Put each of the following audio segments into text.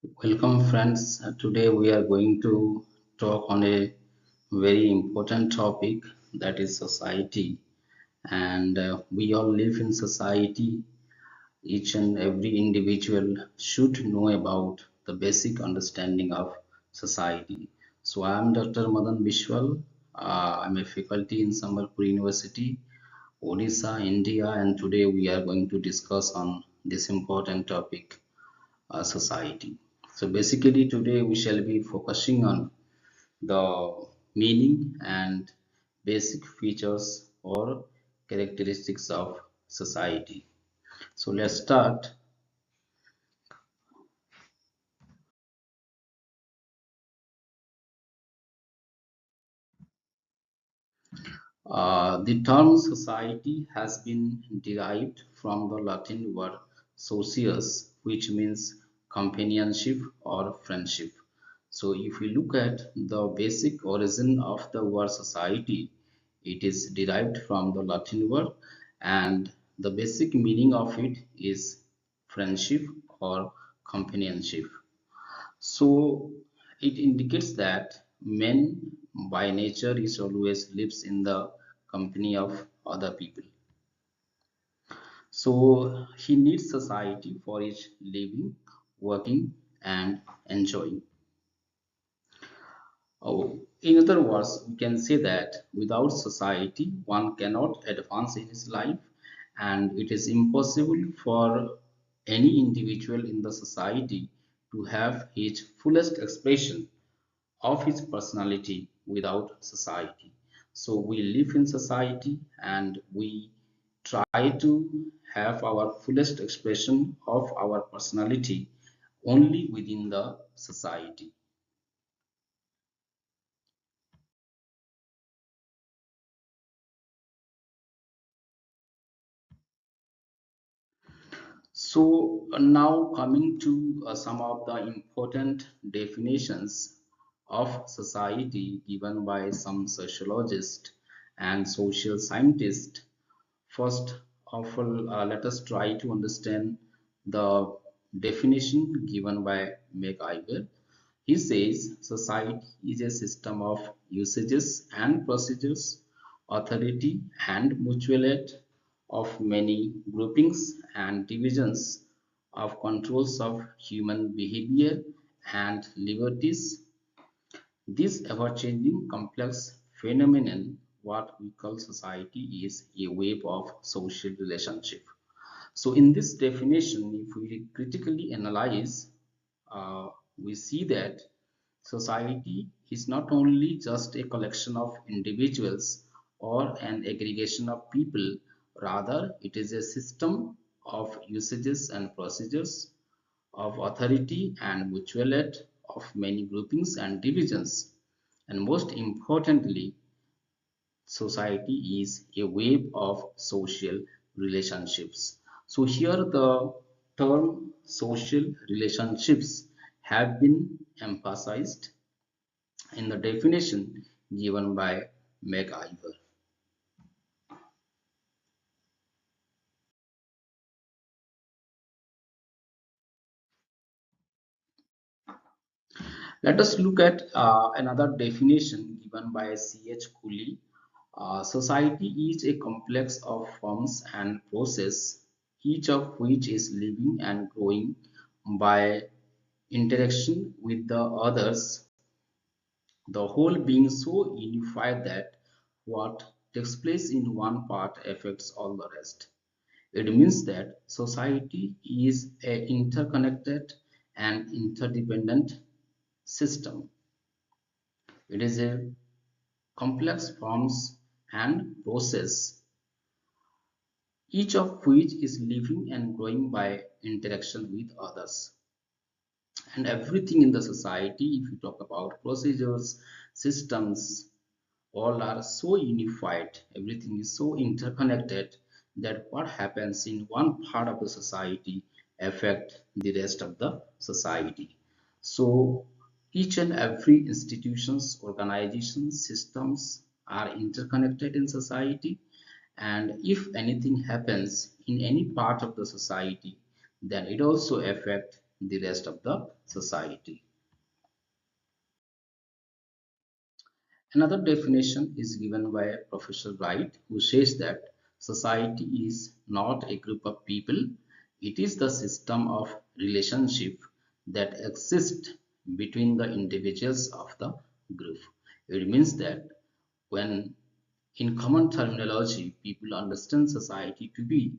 Welcome, friends. Today we are going to talk on a very important topic, that is society. And we all live in society. Each and every individual should know about the basic understanding of society. So I am Dr. Madan Bishwal. I'm a faculty in Sambalpur University, Odisha, India, and today we are going to discuss on this important topic, society. So basically today we shall be focusing on the meaning and basic features or characteristics of society. So let's start. The term society has been derived from the Latin word socius, which means companionship or friendship. So, if we look at the basic origin of the word society, it is derived from the Latin word, and the basic meaning of it is friendship or companionship. So it indicates that man by nature is always lives in the company of other people. So he needs society for his living, working, and enjoying. In other words, we can say that without society, one cannot advance in his life, and it is impossible for any individual in the society to have his fullest expression of his personality without society. So we live in society and we try to have our fullest expression of our personality only within the society. So now coming to some of the important definitions of society given by some sociologists and social scientists. First of all, let us try to understand the definition given by MacIver. He says society is a system of usages and procedures, authority and mutual aid of many groupings and divisions of controls of human behavior and liberties. This ever-changing complex phenomenon, what we call society, is a web of social relationship. So in this definition, if we critically analyze, uh, we see that society is not only just a collection of individuals or an aggregation of people, rather it is a system of usages and procedures, of authority and mutual aid of many groupings and divisions. And most importantly, society is a web of social relationships. So here the term social relationships have been emphasized in the definition given by MacIver. Let us look at another definition given by C.H. Cooley. Society is a complex of forms and process, each of which is living and growing by interaction with the others, the whole being so unified that what takes place in one part affects all the rest. It means that society is an interconnected and interdependent system. It is a complex forms and process, each of which is living and growing by interaction with others. And everything in the society, if you talk about procedures, systems, all are so unified, everything is so interconnected that what happens in one part of the society affect the rest of the society. So each and every institutions, organizations, systems are interconnected in society, and if anything happens in any part of the society, then it also affect the rest of the society. Another definition is given by Professor Wright, who says that society is not a group of people, it is the system of relationship that exists between the individuals of the group. It means that when in common terminology, people understand society to be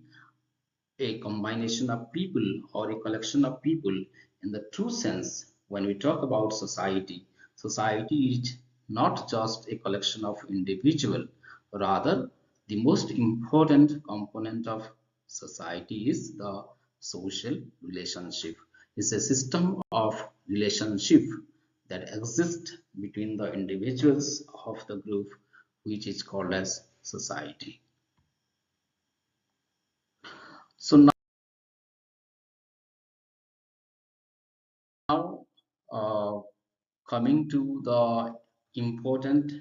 a combination of people or a collection of people in the true sense. When we talk about society, society is not just a collection of individuals, rather the most important component of society is the social relationship. It's a system of relationship that exists between the individuals of the group, which is called as society. So now, uh, coming to the important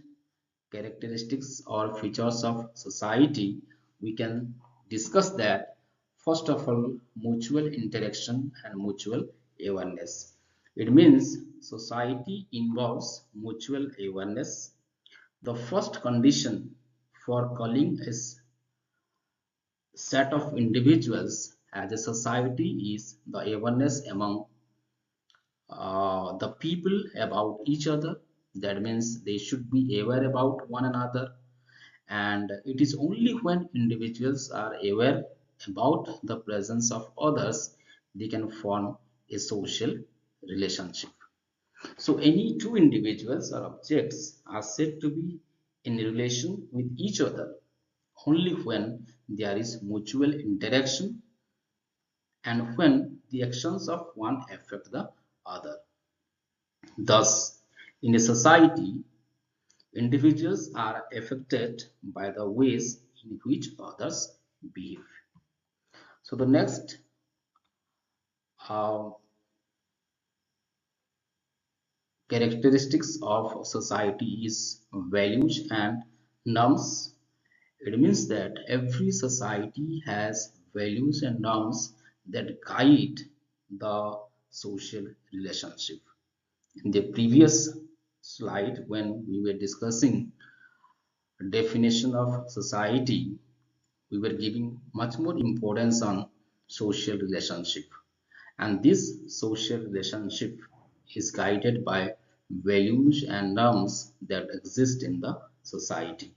characteristics or features of society, we can discuss that. First of all, mutual interaction and mutual awareness. It means society involves mutual awareness. The first condition for calling a set of individuals as a society is the awareness among the people about each other. That means they should be aware about one another, and it is only when individuals are aware about the presence of others they can form a social relationship. So any two individuals or objects are said to be in relation with each other only when there is mutual interaction and when the actions of one affect the other. Thus, in a society, individuals are affected by the ways in which others behave. So, the next uh, characteristics of society is values and norms. It means that every society has values and norms that guide the social relationship. In the previous slide, when we were discussing definition of society, we were giving much more importance on social relationship. And this social relationship is guided by values and norms that exist in the society.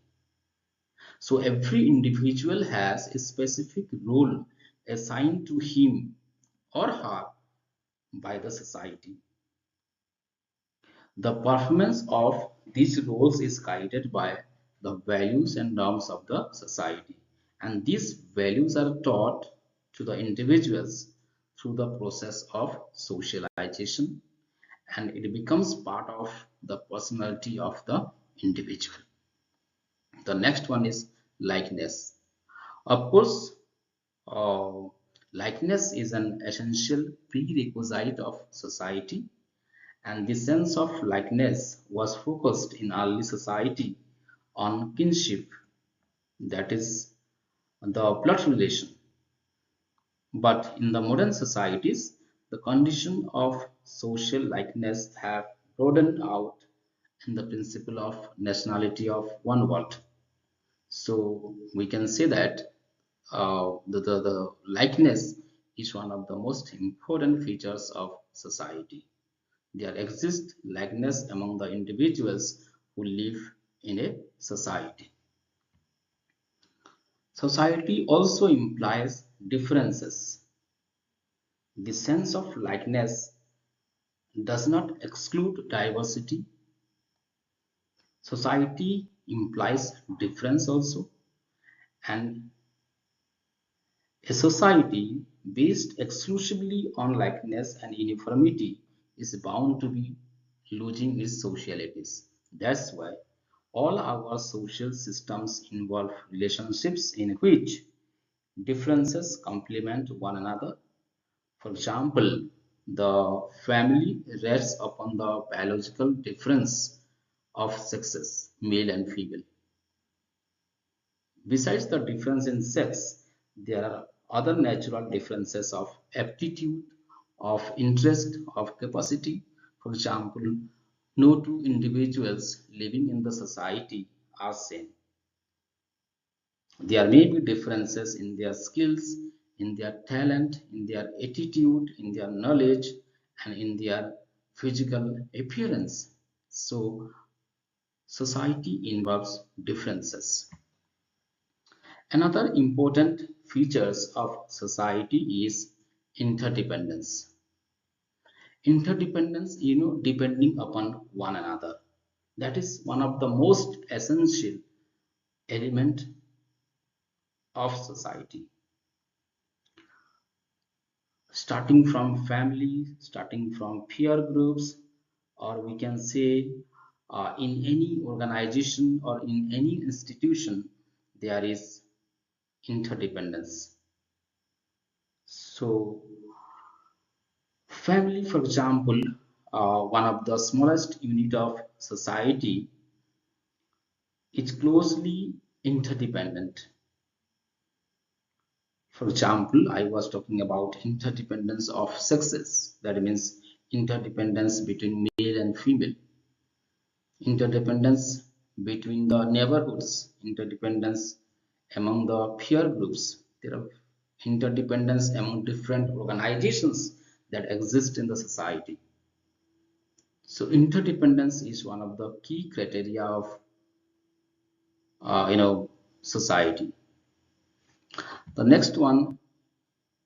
So every individual has a specific role assigned to him or her by the society. The performance of these roles is guided by the values and norms of the society, and these values are taught to the individuals through the process of socialization, and it becomes part of the personality of the individual. The next one is likeness. Of course, uh, likeness is an essential prerequisite of society, and the sense of likeness was focused in early society on kinship, that is, the blood relation. But in the modern societies, the condition of social likeness have broadened out in the principle of nationality of one world. So we can say that the likeness is one of the most important features of society. There exists likeness among the individuals who live in a society. Society also implies differences. The sense of likeness does not exclude diversity. Society implies difference also, and a society based exclusively on likeness and uniformity is bound to be losing its socialities. That's why all our social systems involve relationships in which differences complement one another. For example, the family rests upon the biological difference of sexes, male and female. Besides the difference in sex, there are other natural differences of aptitude of interest, of capacity. For example, no two individuals living in the society are same. There may be differences in their skills, in their talent, in their attitude, in their knowledge, and in their physical appearance. So, society involves differences. Another important features of society is interdependence. Interdependence, depending upon one another. That is one of the most essential element of society. Starting from family, starting from peer groups, or we can say in any organization or in any institution, there is interdependence. So, family, for example, one of the smallest unit of society, is closely interdependent. For example, I was talking about interdependence of sexes. That means interdependence between male and female, interdependence between the neighborhoods, interdependence among the peer groups. There are interdependence among different organizations that exist in the society. So interdependence is one of the key criteria of society. The next one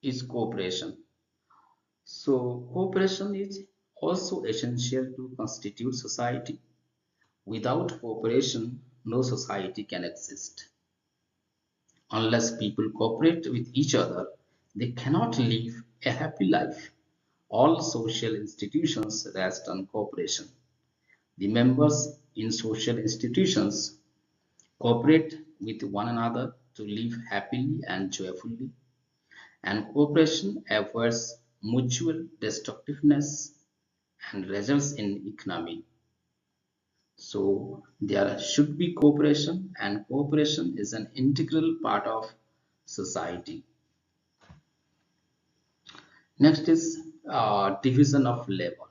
is cooperation. So cooperation is also essential to constitute society. Without cooperation, no society can exist. Unless people cooperate with each other, they cannot live a happy life. All social institutions rest on cooperation. The members in social institutions cooperate with one another to live happily and joyfully, and cooperation avoids mutual destructiveness and results in economy. So there should be cooperation, and cooperation is an integral part of society. Next is division of labor.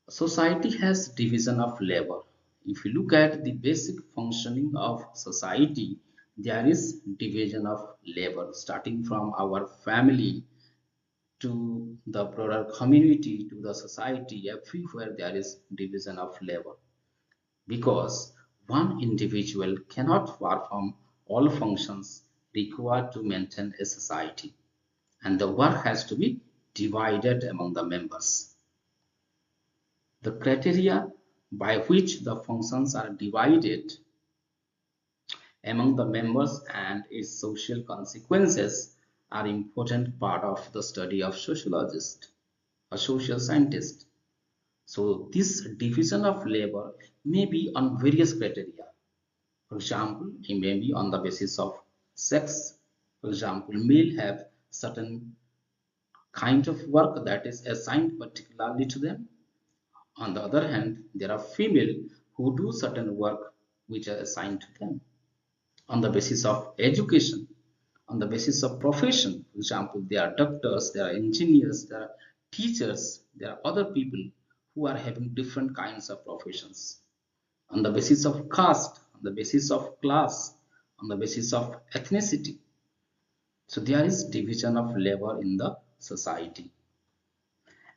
Society has division of labor. If you look at the basic functioning of society, there is division of labor starting from our family to the broader community to the society. Everywhere there is division of labor because one individual cannot perform all functions required to maintain a society, and the work has to be divided among the members. The criteria by which the functions are divided among the members and its social consequences are important part of the study of sociologist, a social scientist. So this division of labor may be on various criteria. For example, it may be on the basis of sex. For example, male have certain kind of work that is assigned particularly to them. On the other hand, there are female who do certain work which are assigned to them on the basis of education, on the basis of profession. For example, there are doctors, there are engineers, there are teachers, there are other people who are having different kinds of professions on the basis of caste, on the basis of class, on the basis of ethnicity. So there is division of labor in the society.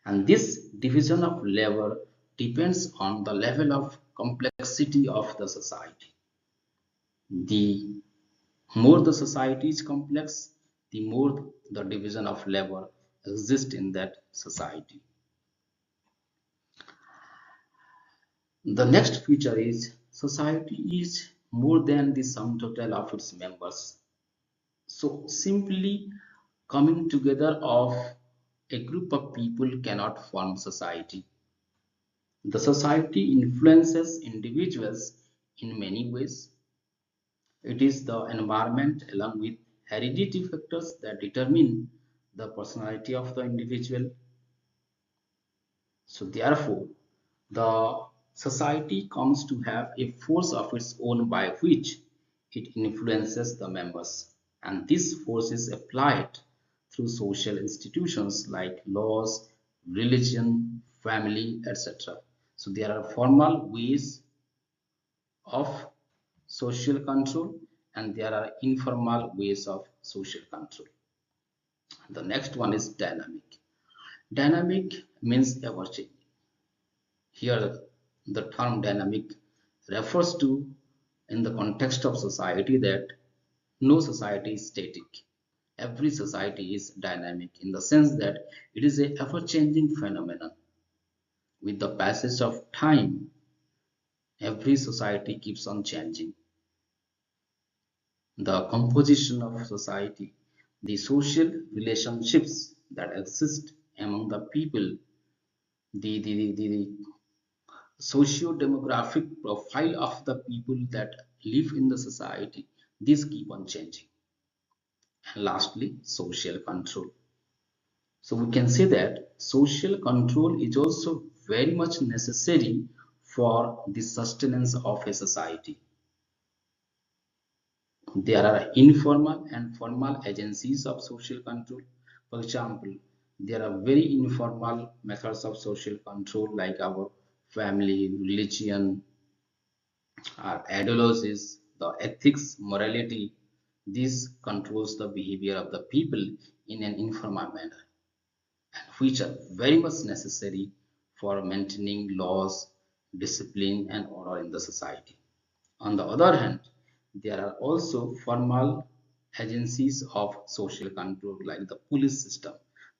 And this division of labor depends on the level of complexity of the society. The more the society is complex, the more the division of labor exists in that society. The next feature is society is more than the sum total of its members. So simply coming together of a group of people cannot form society. The society influences individuals in many ways. It is the environment along with heredity factors that determine the personality of the individual. So therefore, the society comes to have a force of its own by which it influences the members. And this force is applied through social institutions like laws, religion, family, etc. So there are formal ways of social control and there are informal ways of social control. The next one is dynamic. Dynamic means ever changing. Here, the term dynamic refers to, in the context of society, that no society is static. Every society is dynamic in the sense that it is a ever-changing phenomenon. With the passage of time, every society keeps on changing. The composition of society, the social relationships that exist among the people, the socio-demographic profile of the people that live in the society, these keep on changing. And lastly, social control. So we can say that social control is also very much necessary for the sustenance of a society. There are informal and formal agencies of social control. For example, there are very informal methods of social control like our family, religion, our ideologies, the ethics, morality. This controls the behavior of the people in an informal manner, which are very much necessary for maintaining laws, discipline, and order in the society. On the other hand, there are also formal agencies of social control like the police system,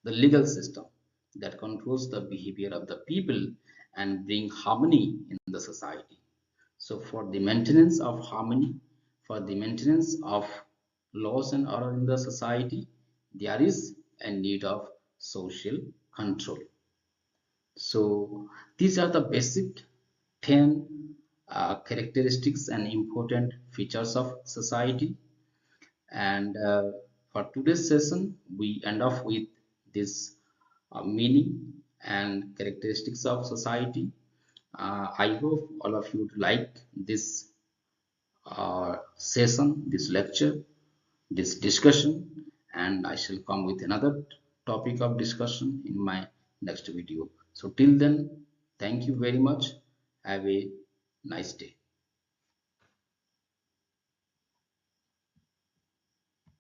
the legal system that controls the behavior of the people and bring harmony in the society. So for the maintenance of harmony, for the maintenance of laws and order in the society, there is a need of social control. So these are the basic 10 characteristics and important features of society. And for today's session, we end off with this meaning and characteristics of society. I hope all of you like this session, this lecture, this discussion, and I shall come with another topic of discussion in my next video. So till then, thank you very much. Have a nice day.